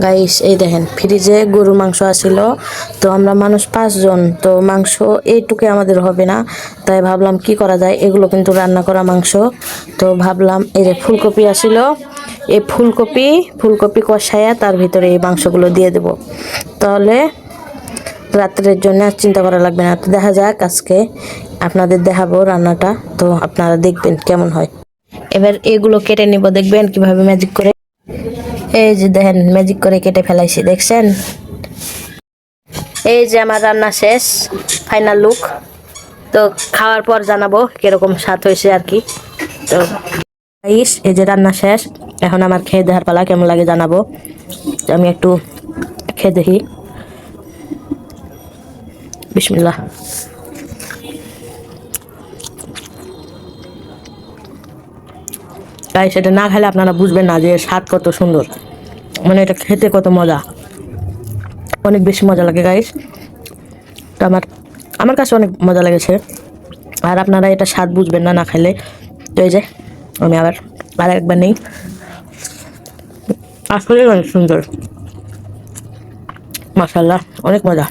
Guys এই দেখেন ফ্রিজে গরুর মাংস আছিল, তো আমরা মানুষ 5 জন, তো মাংস এইটুকু আমাদের হবে না, তাই ভাবলাম কি করা যায়। এগুলো কিন্তু রান্না করা মাংস, তো ভাবলাম এই যে ফুলকপি আছিল, এই ফুলকপি কষায়া তার ভিতরে এই মাংসগুলো দিয়ে দেব, তাহলে রাত্রের জন্য আর চিন্তা করা লাগবে না। তো দেখা যাক, আজকে আপনাদের দেখাবো রান্নাটা, তো আপনারা দেখবেন কেমন হয়। এবার এগুলো কেটে নিব, দেখবেন কিভাবে ম্যাজিক করে। এই যে দেখেন ম্যাজিক করে কেটে ফেলাইছি, দেখছেন। এই যে আমার রান্না শেষ, ফাইনাল লুক। তো খাওয়ার পর জানাবো কিরকম স্বাদ হয়েছে আর কি। তো গাইস এই যে রান্না শেষ, এখন আমার খেয়ে দেখার পালা, কেমন লাগে জানাবো। তো আমি একটু খেয়ে দেখি। বিসমিল্লাহ। তাই সেটা না খেলে আপনারা বুঝবেন না যে স্বাদ কত সুন্দর, মানে এটা খেতে কত মজা, অনেক বেশি মজা লাগে গাইস। তো আমার কাছে অনেক মজা লেগেছে, আর আপনারা এটা স্বাদ বুঝবেন না না খেলে। তো এই যে আমি আবার একবার নেই, আসলে অনেক সুন্দর, মাশাআল্লাহ, অনেক মজা।